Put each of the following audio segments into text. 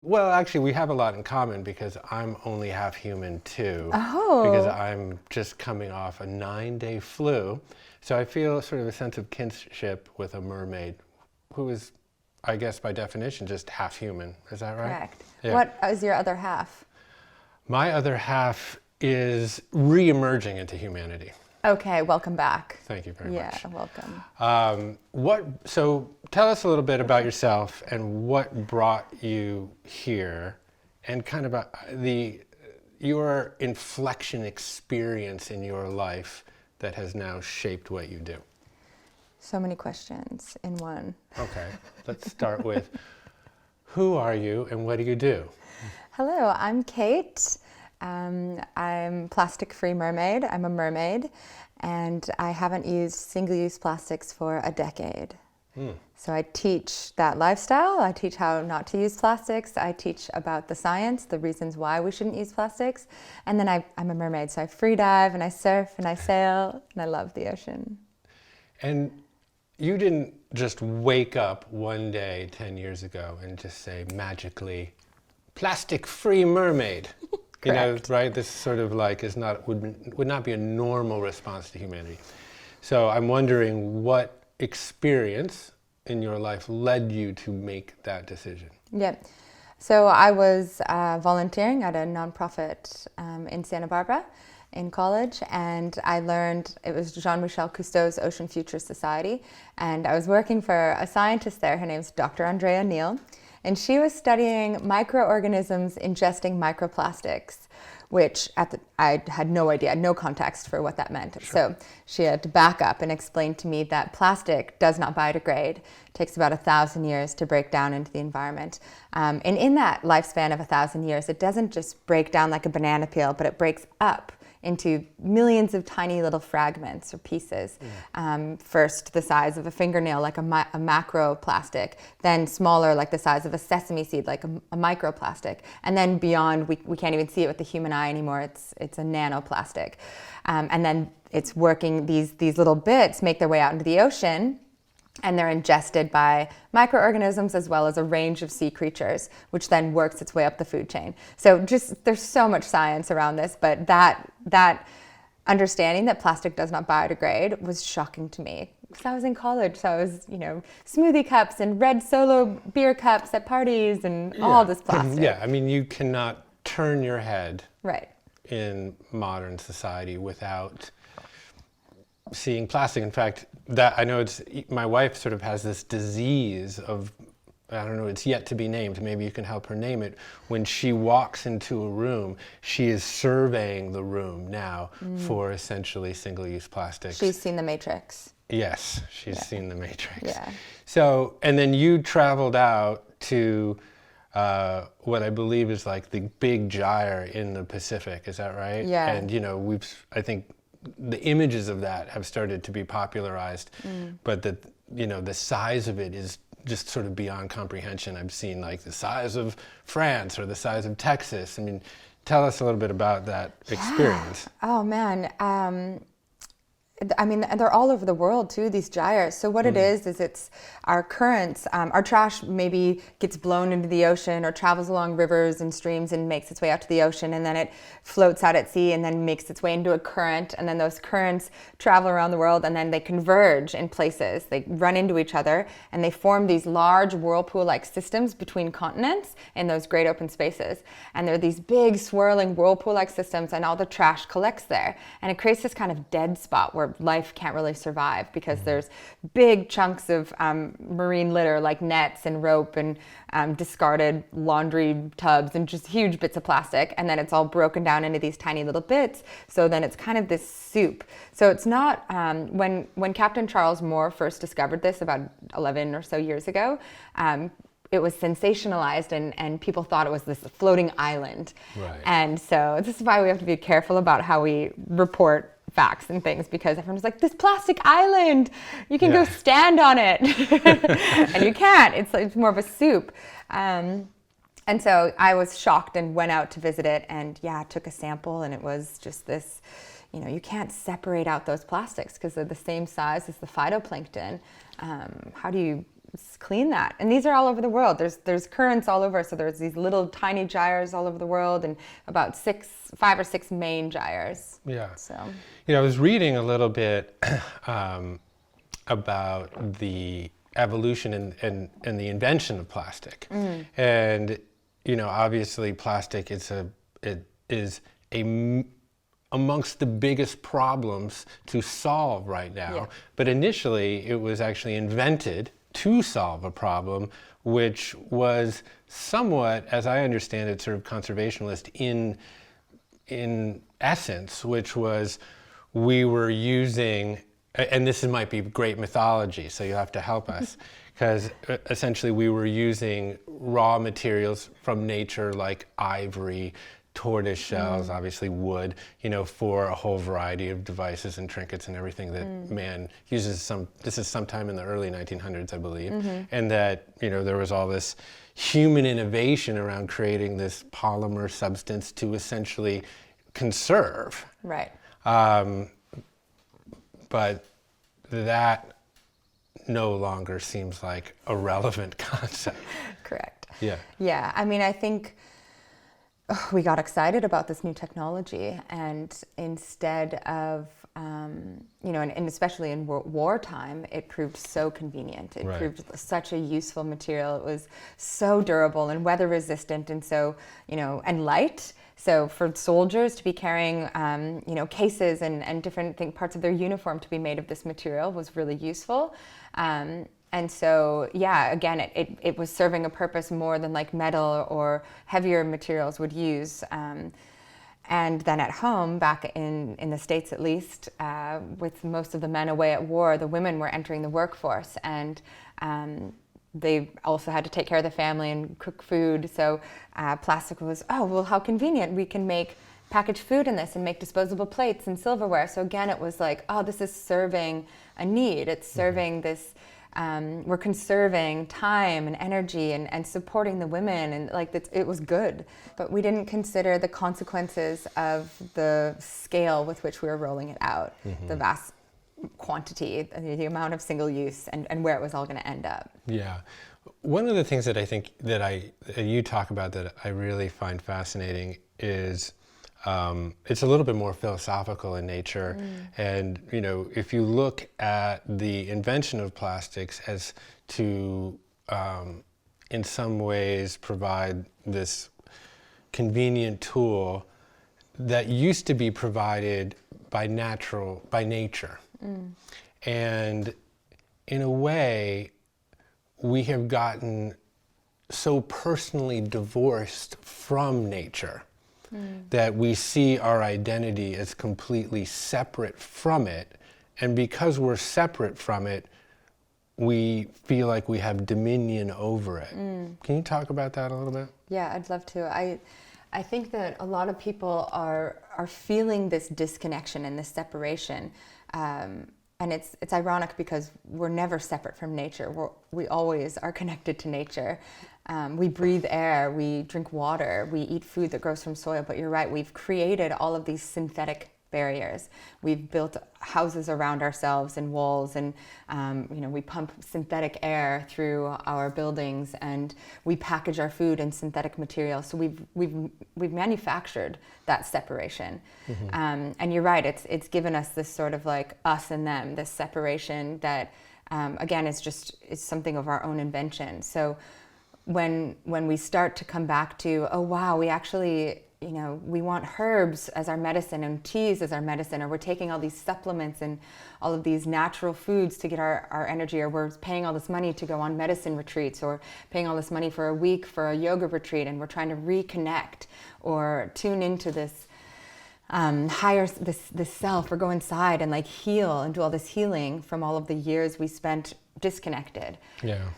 Well, actually, we have a lot in common because I'm only half human too. Because Oh, I'm just coming off a 9-day flu. So I feel sort of a sense of kinship with a mermaid who is, I guess by definition, just half human. Is that right? correct. Yeah. What is your other half? My other half is re-emerging into humanity. Okay, welcome back. Thank you very Yeah, much. welcome. So tell us a little bit about yourself and what brought you here and kind of your inflection experience in your life that has now shaped what you do. So many questions in one. Okay, let's start with who are you and what do you do? Hello, I'm Kate. I'm plastic-free mermaid. I'm a mermaid, and I haven't used single-use plastics for a decade. So I teach that lifestyle. I teach how not to use plastics. I teach about the science, the reasons why we shouldn't use plastics. And then I'm a mermaid, so I free dive and I surf and I sail and I love the ocean. And you didn't just wake up one day 10 years ago and just say magically, plastic-free mermaid. You know, Correct. right? This sort of like would not be a normal response to humanity. So I'm wondering what experience in your life led you to make that decision? Yeah. So I was volunteering at a nonprofit in Santa Barbara in college, and I learned it was Jean-Michel Cousteau's Ocean Futures Society, and I was working for a scientist there. Her name's Dr. Andrea Neal, and she was studying microorganisms ingesting microplastics, which I had no idea, no context for what that meant. Sure. So she had to back up and explain to me that plastic does not biodegrade. It takes about 1,000 years to break down into the environment. And in that lifespan of 1,000 years, it doesn't just break down like a banana peel, but it breaks up into millions of tiny little fragments or pieces. First the size of a fingernail, like a macroplastic, then smaller, like the size of a sesame seed, like a microplastic, and then beyond, we can't even see it with the human eye anymore, it's a nanoplastic. And then it's working, these little bits make their way out into the ocean, and they're ingested by microorganisms as well as a range of sea creatures, which then works its way up the food chain. So just there's so much science around this, but that understanding that plastic does not biodegrade was shocking to me. Because I was in college, so I was, smoothie cups and red Solo beer cups at parties and all this plastic. Yeah, I mean, you cannot turn your head Right. in modern society without seeing plastic. In fact, that I know my wife sort of has this disease of, I don't know, it's yet to be named. Maybe you can help her name it. When she walks into a room, she is surveying the room now for essentially single-use plastics. She's seen The Matrix. Yes, she's seen The Matrix. Yeah. So, and then you traveled out to what I believe is like the big gyre in the Pacific. Is that right? Yeah. And I think the images of that have started to be popularized, but the size of it is just sort of beyond comprehension. I've seen like the size of France or the size of Texas. I mean, tell us a little bit about that experience. Oh man. I mean, they're all over the world too, these gyres. So what it is it's our currents, our trash maybe gets blown into the ocean or travels along rivers and streams and makes its way out to the ocean, and then it floats out at sea and then makes its way into a current, and then those currents travel around the world and then they converge in places. They run into each other and they form these large whirlpool-like systems between continents in those great open spaces. And they're these big swirling whirlpool-like systems, and all the trash collects there. And it creates this kind of dead spot where life can't really survive because there's big chunks of marine litter like nets and rope and discarded laundry tubs and just huge bits of plastic, and then it's all broken down into these tiny little bits, so then it's kind of this soup. So it's not, when Captain Charles Moore first discovered this about 11 or so years ago, it was sensationalized and people thought it was this floating island. Right. And so this is why we have to be careful about how we report facts and things, because everyone's like, this plastic island, you can go stand on it. And you can't, it's more of a soup. And so I was shocked and went out to visit it and took a sample, and it was just this, you can't separate out those plastics because they're the same size as the phytoplankton. How do you clean that. And these are all over the world. There's currents all over. So there's these little tiny gyres all over the world, and about 5 or 6 main gyres. Yeah. So, I was reading a little bit about the evolution and the invention of plastic. And, obviously plastic is amongst the biggest problems to solve right now. Yeah. But initially it was actually invented to solve a problem which was somewhat, as I understand it, sort of conservationist in essence, which was we were using, and this might be great mythology, so you'll have to help us, because essentially we were using raw materials from nature like ivory, tortoise shells, obviously wood, for a whole variety of devices and trinkets and everything that man uses. This is sometime in the early 1900s, I believe, and that, there was all this human innovation around creating this polymer substance to essentially conserve. right. But that no longer seems like a relevant concept. Correct. Yeah. Yeah. I mean, I think we got excited about this new technology, and instead of, and especially in wartime, it proved so convenient. It Right. proved such a useful material. It was so durable and weather resistant, and so, and light. So for soldiers to be carrying, cases and different parts of their uniform to be made of this material was really useful. And so, yeah, again, it was serving a purpose more than like metal or heavier materials would use. And then at home, back in the States at least, with most of the men away at war, the women were entering the workforce, and they also had to take care of the family and cook food. So plastic was, how convenient. We can make packaged food in this and make disposable plates and silverware. So again, it was like, this is serving a need. It's serving this, we're conserving time and energy and supporting the women, and it was good. But we didn't consider the consequences of the scale with which we were rolling it out, the vast quantity, the amount of single use, and where it was all going to end up. Yeah. One of the things that I think that you talk about that I really find fascinating is it's a little bit more philosophical in nature. And, if you look at the invention of plastics as to, in some ways, provide this convenient tool that used to be provided by nature. And in a way, we have gotten so personally divorced from nature that we see our identity as completely separate from it. And because we're separate from it, we feel like we have dominion over it. Can you talk about that a little bit? Yeah, I'd love to. I think that a lot of people are feeling this disconnection and this separation. And it's ironic because we're never separate from nature. We always are connected to nature. We breathe air, we drink water, we eat food that grows from soil. But you're right, we've created all of these synthetic barriers. We've built houses around ourselves and walls, and we pump synthetic air through our buildings, and we package our food in synthetic materials. So we've manufactured that separation. And you're right, it's given us this sort of like us and them, this separation that again is something of our own invention. So when we start to come back to, we actually, we want herbs as our medicine and teas as our medicine, or we're taking all these supplements and all of these natural foods to get our energy, or we're paying all this money to go on medicine retreats, or paying all this money for a week for a yoga retreat, and we're trying to reconnect or tune into this higher, this self, or go inside and like heal and do all this healing from all of the years we spent disconnected. Yeah.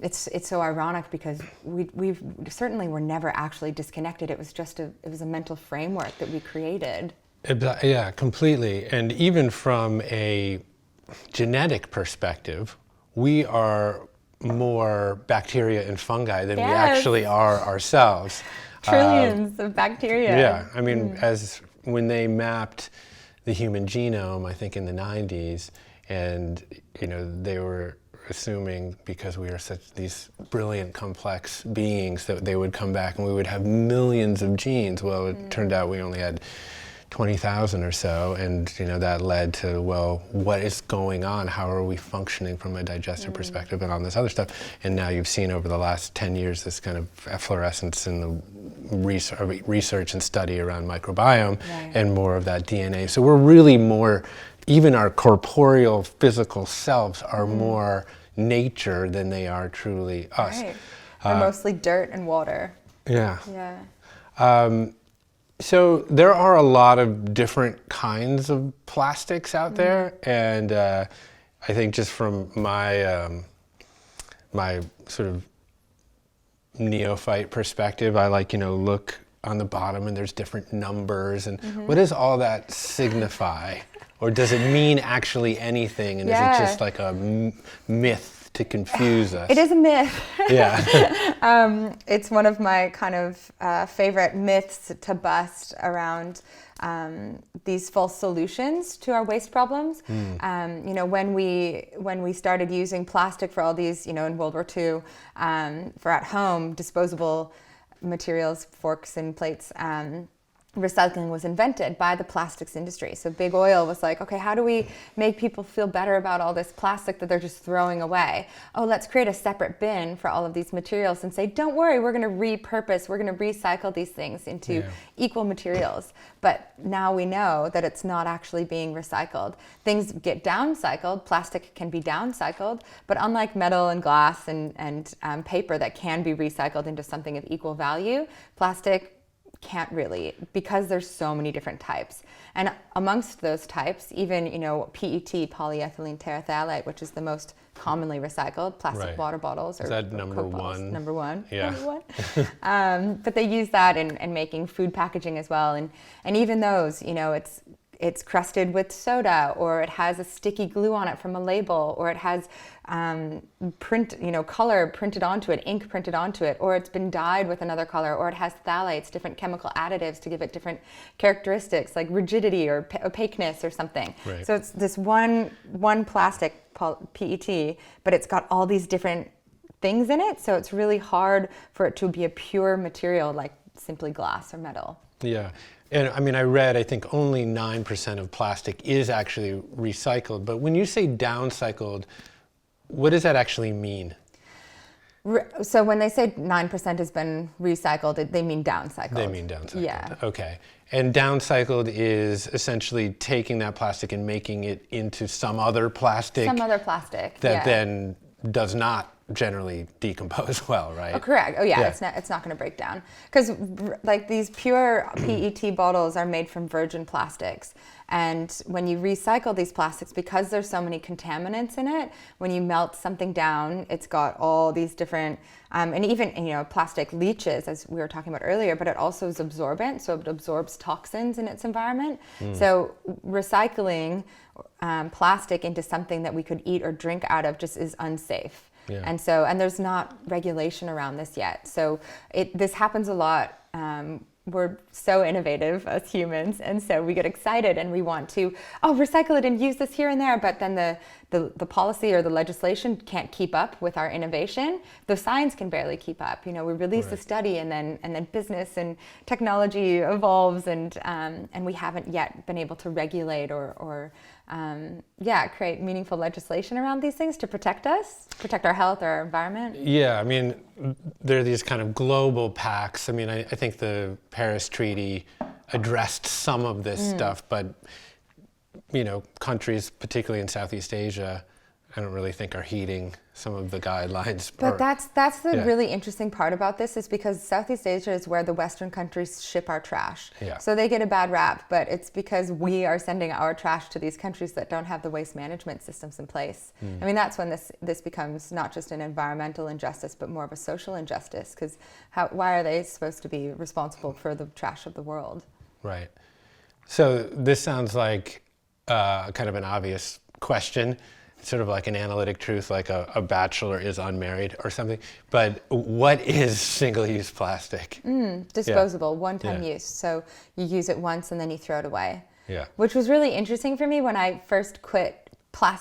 It's so ironic because we certainly were never actually disconnected. It was a mental framework that we created. Yeah, completely. And even from a genetic perspective, we are more bacteria and fungi than we actually are ourselves. Trillions of bacteria. Yeah, I mean, when they mapped the human genome, I think in the 90s, and they were assuming because we are such these brilliant, complex beings that they would come back and we would have millions of genes. Well, it turned out we only had 20,000 or so, and that led to, well, what is going on? How are we functioning from a digestive perspective and all this other stuff? And now you've seen over the last 10 years this kind of efflorescence in the research and study around microbiome and more of that DNA. So we're really more, even our corporeal physical selves are more nature than they are truly us. Right. They're mostly dirt and water. Yeah. Yeah. So there are a lot of different kinds of plastics out there, and I think just from my my sort of neophyte perspective, I look on the bottom and there's different numbers, and what does all that signify? Or does it mean actually anything, and is it just like a myth to confuse us? It is a myth. Yeah. It's one of my kind of favorite myths to bust around these false solutions to our waste problems. When we started using plastic for all these, in World War II, for at home disposable materials, forks and plates, recycling was invented by the plastics industry. So Big Oil was like, okay, how do we make people feel better about all this plastic that they're just throwing away? Oh, let's create a separate bin for all of these materials and say, don't worry, we're going to repurpose, we're going to recycle these things into equal materials. But now we know that it's not actually being recycled. Things get downcycled, plastic can be downcycled, but unlike metal and glass and paper that can be recycled into something of equal value, plastic can't really, because there's so many different types. And amongst those types, even, PET, polyethylene terephthalate, which is the most commonly recycled, plastic water bottles. Or, is that or number Coke bottles. one? Number one. Yeah. Number one. But they use that in making food packaging as well. And even those, it's crusted with soda, or it has a sticky glue on it from a label, or it has color printed onto it, ink printed onto it, or it's been dyed with another color, or it has phthalates, different chemical additives to give it different characteristics like rigidity or opaqueness or something. Right. So it's this one plastic, PET, but it's got all these different things in it. So it's really hard for it to be a pure material like simply glass or metal. Yeah. And I read, I think only 9% of plastic is actually recycled. But when you say downcycled, what does that actually mean? So when they say 9% has been recycled, they mean downcycled. They mean downcycled. Yeah. Okay. And downcycled is essentially taking that plastic and making it into some other plastic. Some other plastic. That then does not generally decompose well, right? Oh, correct. Oh, yeah. It's not going to break down, because like these pure PET bottles are made from virgin plastics, and when you recycle these plastics, because there's so many contaminants in it, when you melt something down, it's got all these different and even plastic leaches, as we were talking about earlier, but it also is absorbent, so it absorbs toxins in its environment. So recycling plastic into something that we could eat or drink out of just is unsafe. Yeah. And there's not regulation around this yet. So this happens a lot. We're so innovative as humans, and so we get excited and we want to recycle it and use this here and there. But then the policy or the legislation can't keep up with our innovation. The science can barely keep up. We release a study, and then business and technology evolves, and we haven't yet been able to regulate or create meaningful legislation around these things to protect us, protect our health, our environment. Yeah, there are these kind of global pacts. I think the Paris Treaty addressed some of this stuff, but countries, particularly in Southeast Asia, I don't really think are heeding some of the guidelines. But that's the really interesting part about this, is because Southeast Asia is where the Western countries ship our trash. Yeah. So they get a bad rap, but it's because we are sending our trash to these countries that don't have the waste management systems in place. That's when this becomes not just an environmental injustice, but more of a social injustice, because why are they supposed to be responsible for the trash of the world? Right. So this sounds like kind of an obvious question, sort of like an analytic truth, like a bachelor is unmarried or something. But what is single-use plastic? Disposable, one-time use. So you use it once and then you throw it away. Yeah. Which was really interesting for me when I first quit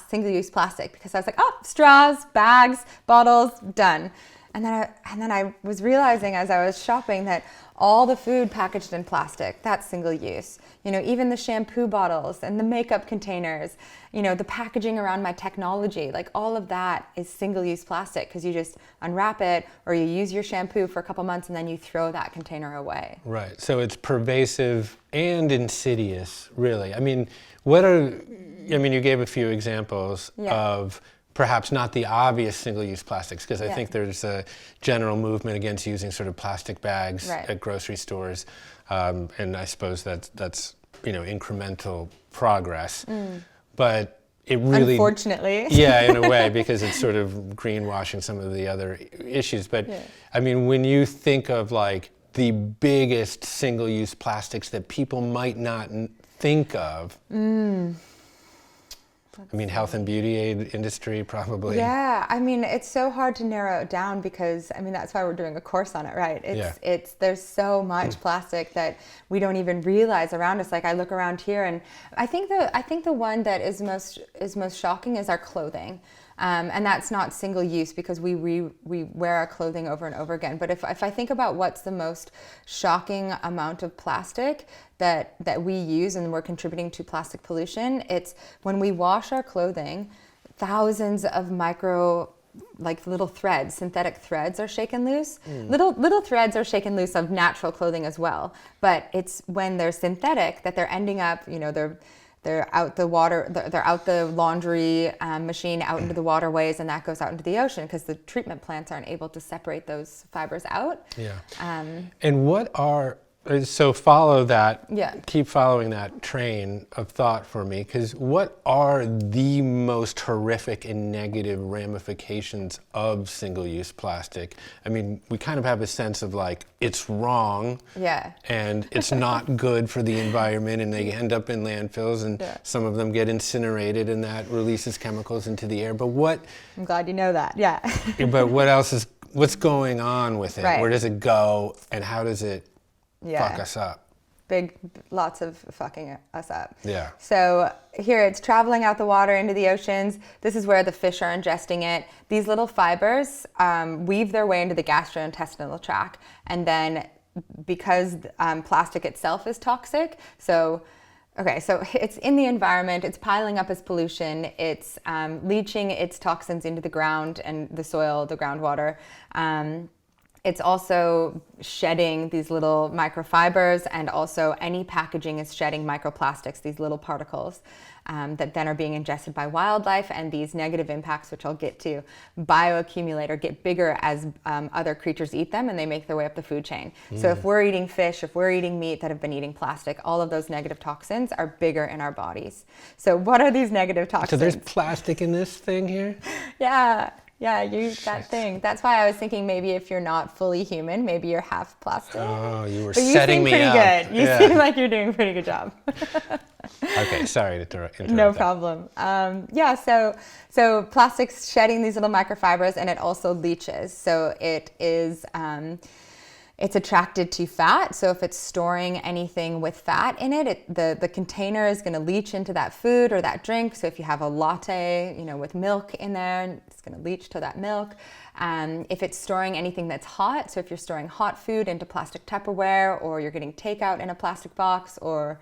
single-use plastic, because I was like, oh, straws, bags, bottles, done. And then I was realizing as I was shopping that all the food packaged in plastic, that's single use. Even the shampoo bottles and the makeup containers, the packaging around my technology, like all of that is single use plastic, because you just unwrap it or you use your shampoo for a couple months and then you throw that container away. Right. So it's pervasive and insidious, really. I mean, you gave a few examples of perhaps not the obvious single-use plastics, because I think there's a general movement against using sort of plastic bags at grocery stores, and I suppose that's incremental progress. But it really, unfortunately, in a way, because it's sort of greenwashing some of the other issues. But I mean, when you think of like the biggest single-use plastics that people might not think of. I mean, health and beauty aid industry, probably. Yeah, I mean, it's so hard to narrow it down, because I mean, that's why we're doing a course on it, right? There's so much plastic that we don't even realize around us. Like I look around here, and I think the one that is most shocking is our clothing. And that's not single use, because we wear our clothing over and over again. But if I think about what's the most shocking amount of plastic that we use and we're contributing to plastic pollution, it's when we wash our clothing, thousands of little threads, synthetic threads are shaken loose. Little threads are shaken loose of natural clothing as well. But it's when they're synthetic that they're ending up, they're out the water, they're out the laundry machine, out into the waterways, and that goes out into the ocean, because the treatment plants aren't able to separate those fibers out. And so follow that, keep following that train of thought for me, because what are the most horrific and negative ramifications of single-use plastic? I mean, we kind of have a sense of like, it's wrong, and it's not good for the environment, and they end up in landfills, and some of them get incinerated, and that releases chemicals into the air. But I'm glad you know that, but what's going on with it? Where does it go, and how does it fuck us up? Lots of fucking us up. So here it's traveling out the water into the oceans. This is where the fish are ingesting it. These little fibers weave their way into the gastrointestinal tract, and then because plastic itself is toxic, so it's in the environment, it's piling up as pollution, it's leaching its toxins into the ground and the soil, the groundwater. It's also shedding these little microfibers, and also any packaging is shedding microplastics, these little particles that then are being ingested by wildlife, and these negative impacts, which I'll get to, bioaccumulate or get bigger as other creatures eat them, and they make their way up the food chain. So if we're eating fish, if we're eating meat that have been eating plastic, all of those negative toxins are bigger in our bodies. So what are these negative toxins? So there's plastic in this thing here? Yeah, that thing. That's why I was thinking maybe if you're not fully human, maybe you're half plastic. Oh, you were but setting me up. Good. You seem like you're doing a pretty good job. Okay, sorry to interrupt. No problem. So plastic's shedding these little microfibers, and it also leaches. So it is. It's attracted to fat, so if it's storing anything with fat in it, the container is going to leach into that food or that drink. So if you have a latte, with milk in there, it's going to leach to that milk. If it's storing anything that's hot, so if you're storing hot food into plastic Tupperware, or you're getting takeout in a plastic box, or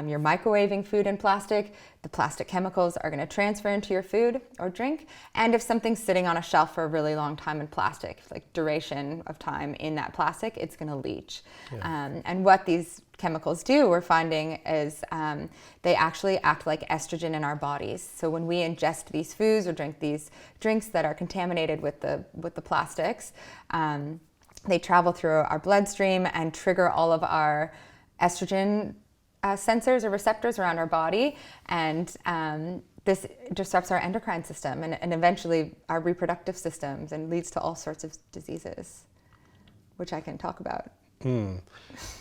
you're microwaving food in plastic, the plastic chemicals are going to transfer into your food or drink. And if something's sitting on a shelf for a really long time in plastic, like duration of time in that plastic, it's going to leach. And what these chemicals do, we're finding, is they actually act like estrogen in our bodies. So when we ingest these foods or drink these drinks that are contaminated with the plastics, they travel through our bloodstream and trigger all of our estrogen sensors or receptors around our body, and this disrupts our endocrine system and eventually our reproductive systems, and leads to all sorts of diseases, which I can talk about.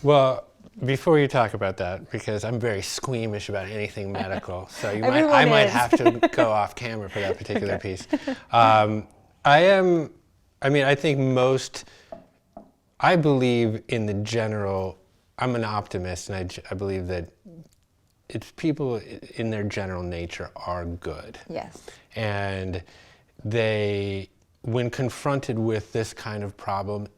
Well, before you talk about that, because I'm very squeamish about anything medical, so I might have to go off camera for that particular piece. I believe in the general. I'm an optimist, and I believe that it's people in their general nature are good. Yes. And when confronted with this kind of problem,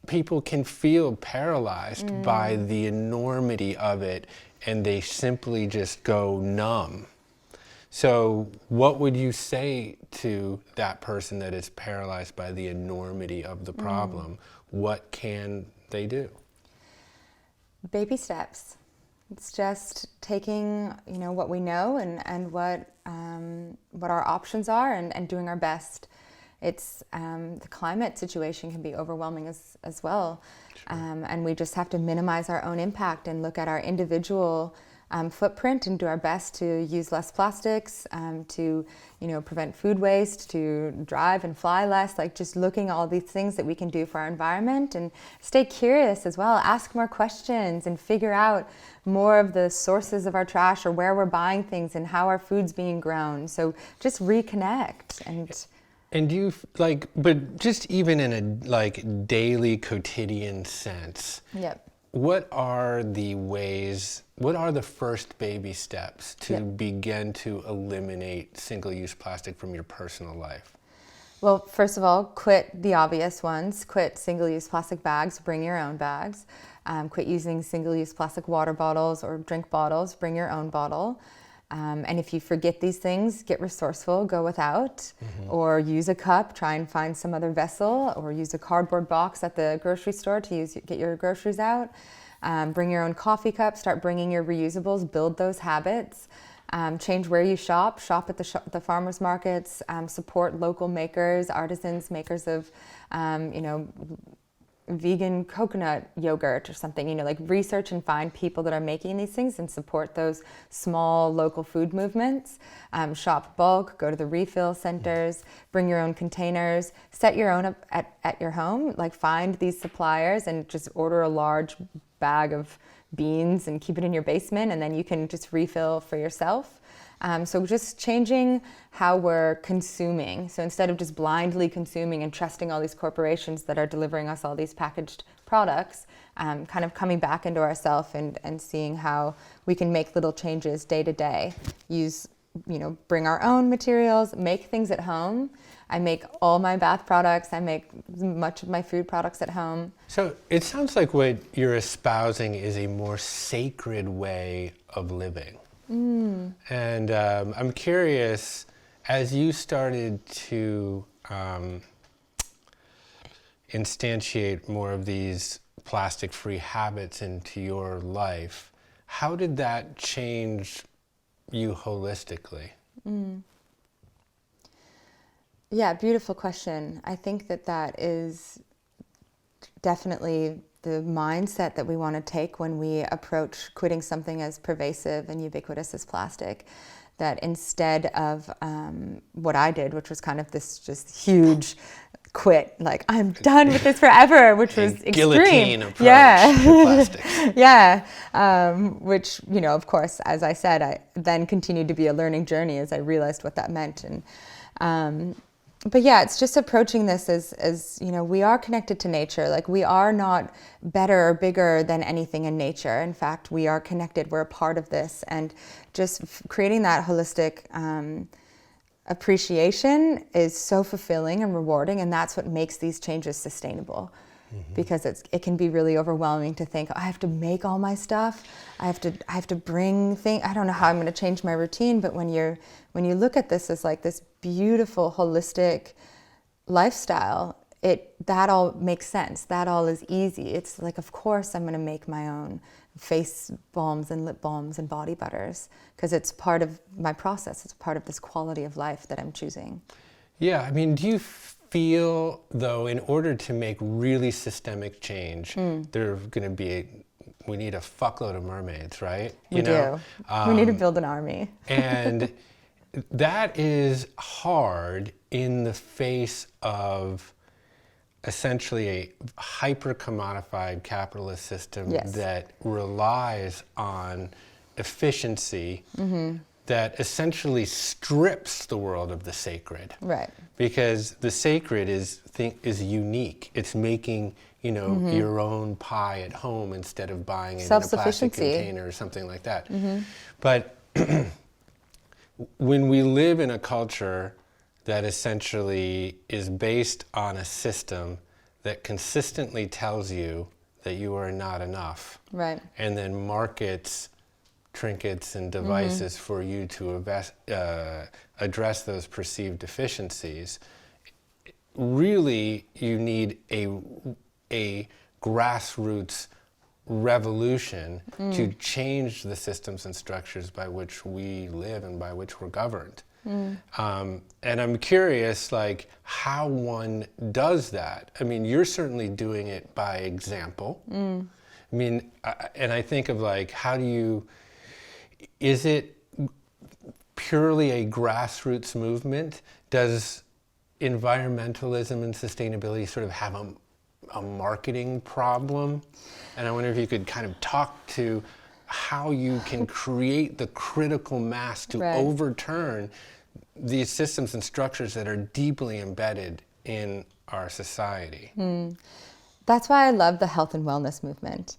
people can feel paralyzed by the enormity of it, and they simply just go numb. So what would you say to that person that is paralyzed by the enormity of the problem? What can they do? Baby steps. It's just taking, what we know and what our options are, and doing our best. It's the climate situation can be overwhelming as well, and we just have to minimize our own impact and look at our individual footprint and do our best to use less plastics, to prevent food waste, to drive and fly less. Like just looking at all these things that we can do for our environment, and stay curious as well. Ask more questions and figure out more of the sources of our trash, or where we're buying things and how our food's being grown. So just reconnect And do you but just even in a daily quotidian sense, Yep. what are the first baby steps to begin to eliminate single-use plastic from your personal life? Well, first of all, quit the obvious ones. Quit single-use plastic bags, bring your own bags. Quit using single-use plastic water bottles or drink bottles, bring your own bottle. And if you forget these things, get resourceful, go without, or use a cup, try and find some other vessel, or use a cardboard box at the grocery store to get your groceries out. Bring your own coffee cup, start bringing your reusables, build those habits. Change where you shop at the farmers markets, support local makers, artisans, makers of, vegan coconut yogurt or something, research and find people that are making these things and support those small local food movements. Shop bulk, go to the refill centers, bring your own containers, set your own up at your home, find these suppliers and just order a large bag of beans and keep it in your basement, and then you can just refill for yourself. So just changing how we're consuming. So instead of just blindly consuming and trusting all these corporations that are delivering us all these packaged products, kind of coming back into ourselves and seeing how we can make little changes day to day. Bring our own materials, make things at home. I make all my bath products. I make much of my food products at home. So it sounds like what you're espousing is a more sacred way of living. And I'm curious, as you started to instantiate more of these plastic-free habits into your life, how did that change you holistically? Yeah, beautiful question. I think that is definitely the mindset that we want to take when we approach quitting something as pervasive and ubiquitous as plastic. That instead of what I did, which was kind of this just huge quit, I'm done with this forever, which was extreme. Guillotine approach to plastics. Yeah, which, of course, as I said, I then continued to be a learning journey as I realized what that meant. But yeah, it's just approaching this as we are connected to nature. We are not better or bigger than anything in nature. In fact, we are connected. We're a part of this. And just creating that holistic appreciation is so fulfilling and rewarding. And that's what makes these changes sustainable. Because it can be really overwhelming to think, I have to make all my stuff. I have to bring things. I don't know how I'm going to change my routine. But when you look at this as this beautiful holistic lifestyle, that all makes sense. That all is easy. It's of course I'm going to make my own face balms and lip balms and body butters because it's part of my process. It's part of this quality of life that I'm choosing. Yeah, I mean, do you feel, though, in order to make really systemic change, we need a fuckload of mermaids, right? We do. We need to build an army. And that is hard in the face of essentially a hyper-commodified capitalist system that relies on efficiency that essentially strips the world of the sacred. Right. Because the sacred is unique. It's making, your own pie at home instead of buying it in a plastic Self-sufficiency. container or something like that. But when we live in a culture that essentially is based on a system that consistently tells you that you are not enough, Right. and then markets trinkets and devices for you to address those perceived deficiencies, really you need a grassroots revolution to change the systems and structures by which we live and by which we're governed. And I'm curious, like, how one does that. I mean, you're certainly doing it by example. I mean, and I think of, like, how do you, is it purely a grassroots movement? Does environmentalism and sustainability sort of have a marketing problem? And I wonder if you could kind of talk to how you can create the critical mass to Right. overturn these systems and structures that are deeply embedded in our society. That's why I love the health and wellness movement.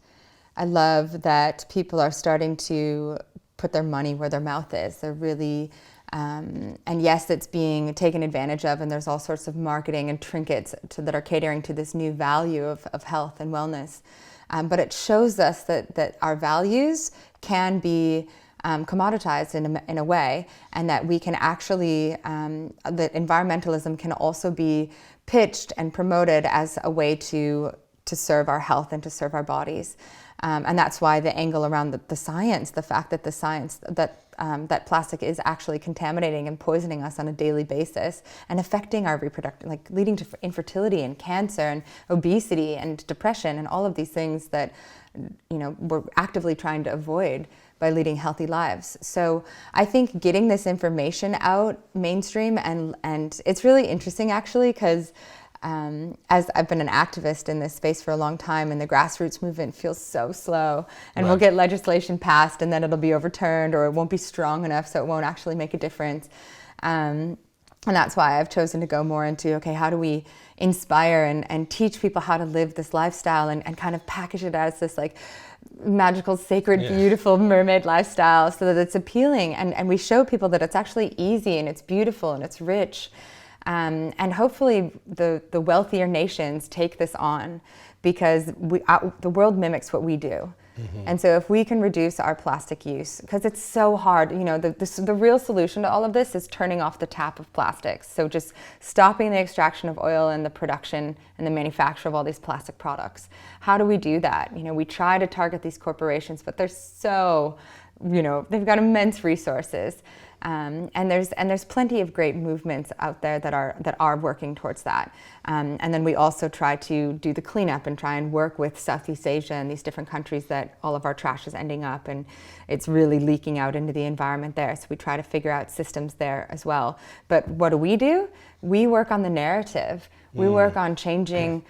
I love that people are starting to put their money where their mouth is. They're really, and yes, it's being taken advantage of, and there's all sorts of marketing and trinkets that are catering to this new value of health and wellness. But it shows us that our values can be commoditized in a way, and that we can actually, that environmentalism can also be pitched and promoted as a way to serve our health and to serve our bodies. And that's why the angle around the science, the fact that that plastic is actually contaminating and poisoning us on a daily basis and affecting our reproductive, like leading to infertility and cancer and obesity and depression and all of these things that, we're actively trying to avoid by leading healthy lives. So I think getting this information out mainstream, and it's really interesting actually, because as I've been an activist in this space for a long time, and the grassroots movement feels so slow, and Right. we'll get legislation passed and then it'll be overturned, or it won't be strong enough, so it won't actually make a difference. And that's why I've chosen to go more into, okay, how do we inspire and teach people how to live this lifestyle, and kind of package it as this like magical, sacred, Yeah. beautiful mermaid lifestyle, so that it's appealing, and we show people that it's actually easy and it's beautiful and it's rich. And hopefully the wealthier nations take this on, because the world mimics what we do. And so if we can reduce our plastic use, because it's so hard, the real solution to all of this is turning off the tap of plastics. So just stopping the extraction of oil and the production and the manufacture of all these plastic products. How do we do that? We try to target these corporations, but they're so, they've got immense resources. And there's plenty of great movements out there that are working towards that. And then we also try to do the cleanup and try and work with Southeast Asia and these different countries that all of our trash is ending up, and it's really leaking out into the environment there. So we try to figure out systems there as well. But what do? We work on the narrative. We work on changing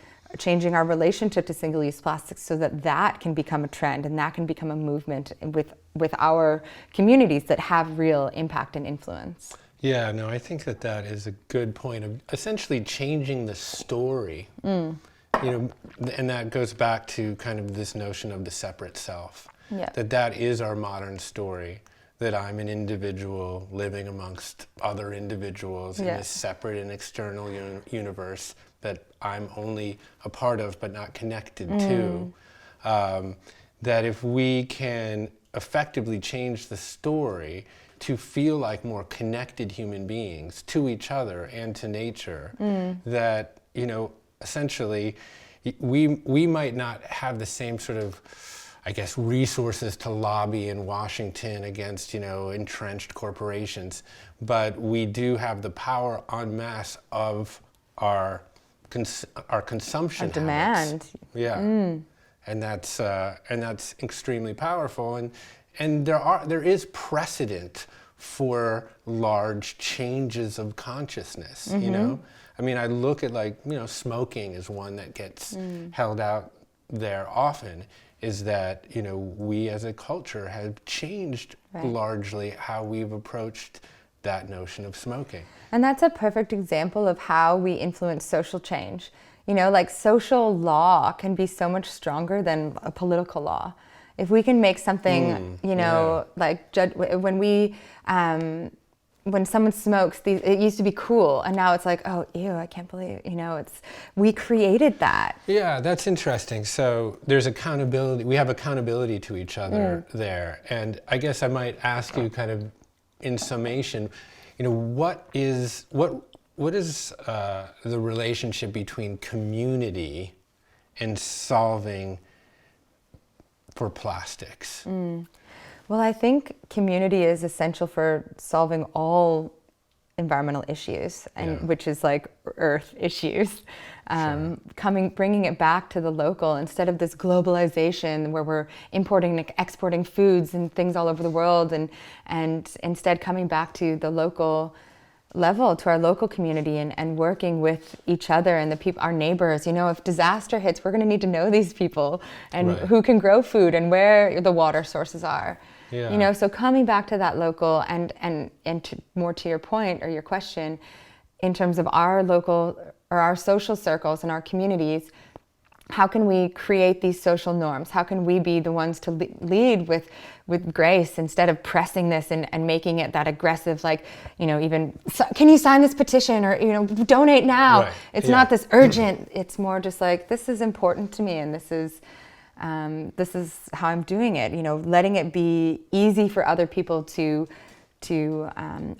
our relationship to single-use plastics, so that can become a trend, and that can become a movement with our communities that have real impact and influence. Yeah, no, I think that is a good point of essentially changing the story. And that goes back to kind of this notion of the separate self. Yeah. That is our modern story, that I'm an individual living amongst other individuals in Yeah. this separate and external universe that I'm only a part of but not connected to. That if we can effectively change the story to feel like more connected human beings to each other and to nature, that, essentially we might not have the same sort of, I guess, resources to lobby in Washington against, entrenched corporations, but we do have the power en masse of our consumption Demand. habits. Yeah. And that's extremely powerful, and there is precedent for large changes of consciousness. I mean, I look at, like, smoking is one that gets held out there often is that, we as a culture have changed largely how we've approached that notion of smoking. And that's a perfect example of how we influence social change. Like social law can be so much stronger than a political law. If we can make something, like when someone smokes, it used to be cool, and now it's like, oh, ew, I can't believe, we created that. Yeah, that's interesting. So there's accountability. We have accountability to each other there. And I guess I might ask you kind of in summation, what is the relationship between community and solving for plastics? Well, I think community is essential for solving all environmental issues, and which is like earth issues. Bringing it back to the local instead of this globalization where we're importing and exporting foods and things all over the world, and instead coming back to the local level, to our local community, and working with each other and the people, our neighbors. If disaster hits, we're going to need to know these people and who can grow food and where the water sources are. Yeah. So coming back to that local and more to your point or your question, in terms of our local or our social circles and our communities, how can we create these social norms? How can we be the ones to lead with grace instead of pressing this and making it that aggressive, like, even, can you sign this petition or, donate now? Right. It's not this urgent. It's more just like, this is important to me, and this is how I'm doing it. Letting it be easy for other people to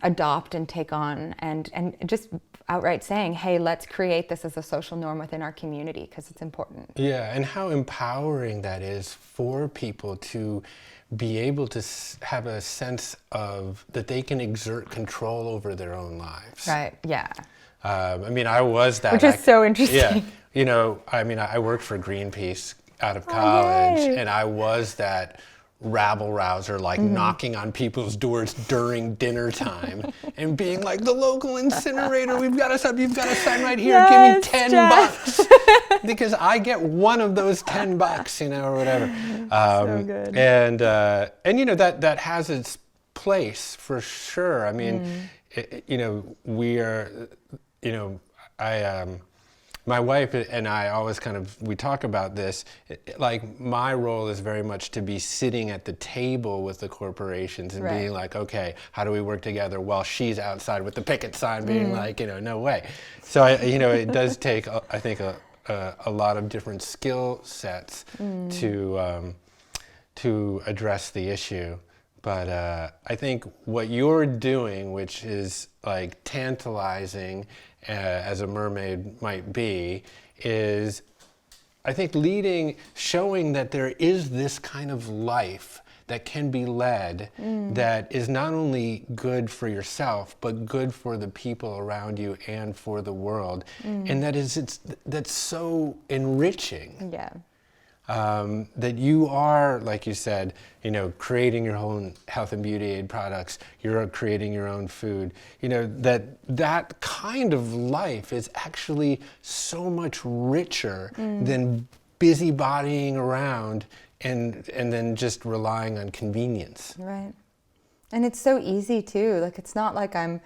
adopt and take on, and just outright saying, hey, let's create this as a social norm within our community because it's important. Yeah, and how empowering that is for people to be able to have a sense of that they can exert control over their own lives. Right, yeah. I was that. Which is so interesting. Yeah, I worked for Greenpeace out of college, and I was that rabble rouser, like knocking on people's doors during dinner time and being like, the local incinerator, you've got to sign right here, give me $10 because I get one of those $10, or whatever. So good. And that has its place for sure. We are, my wife and I always we talk about this, like my role is very much to be sitting at the table with the corporations and being like, okay, how do we work together, while she's outside with the picket sign being like, no way. So, it does take, I think, a lot of different skill sets to address the issue. But I think what you're doing, which is like tantalizing as a mermaid might be, is I think showing that there is this kind of life that can be led that is not only good for yourself, but good for the people around you and for the world. And that's so enriching. Yeah. That you are, like you said, creating your own health and beauty aid products, you're creating your own food, that kind of life is actually so much richer than busybodying around and then just relying on convenience. Right. And it's so easy too. Like, it's not like I'm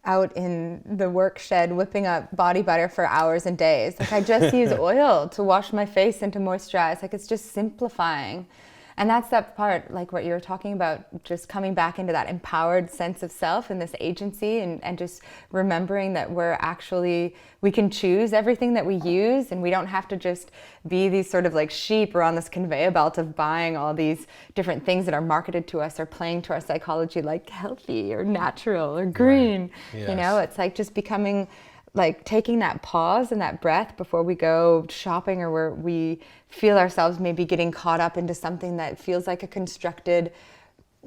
out in the work shed whipping up body butter for hours and days. Like, I just use oil to wash my face and to moisturize. Like, it's just simplifying. And that's that part, like what you were talking about, just coming back into that empowered sense of self and this agency, and just remembering that we can choose everything that we use, and we don't have to just be these sort of like sheep or on this conveyor belt of buying all these different things that are marketed to us or playing to our psychology like healthy or natural or green. Right. Yes. It's like just becoming, like, taking that pause and that breath before we go shopping, or where we feel ourselves maybe getting caught up into something that feels like a constructed,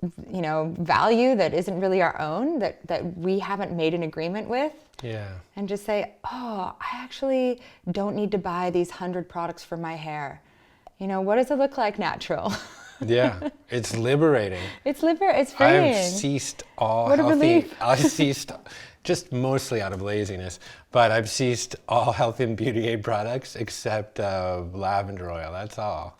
value that isn't really our own, that we haven't made an agreement with. Yeah. And just say, oh, I actually don't need to buy these 100 products for my hair. What does it look like natural? Yeah, it's liberating. It's freeing. I've ceased all What a healthy. relief. I've ceased just mostly out of laziness. But I've ceased all health and beauty aid products except lavender oil. That's all.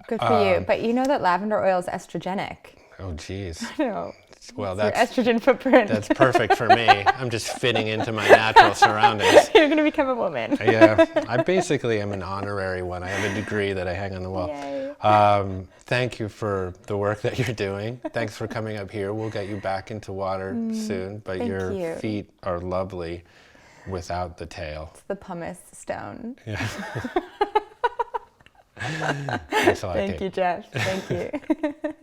Good for you. But you know that lavender oil is estrogenic. Oh, geez. No. Well, Your that's estrogen footprint. that's perfect for me. I'm just fitting into my natural surroundings. You're going to become a woman. Yeah, I basically am an honorary one. I have a degree that I hang on the wall. Yay. Thank you for the work that you're doing. Thanks for coming up here. We'll get you back into water soon, but thank your you. feet are lovely without the tail. It's the pumice stone. Yeah. Thanks a lot, Thank Kate. you, Jeff. Thank you.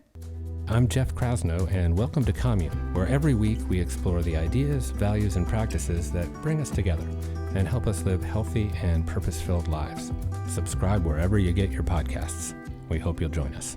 I'm Jeff Krasno, and welcome to Commune, where every week we explore the ideas, values, and practices that bring us together and help us live healthy and purpose-filled lives. Subscribe wherever you get your podcasts. We hope you'll join us.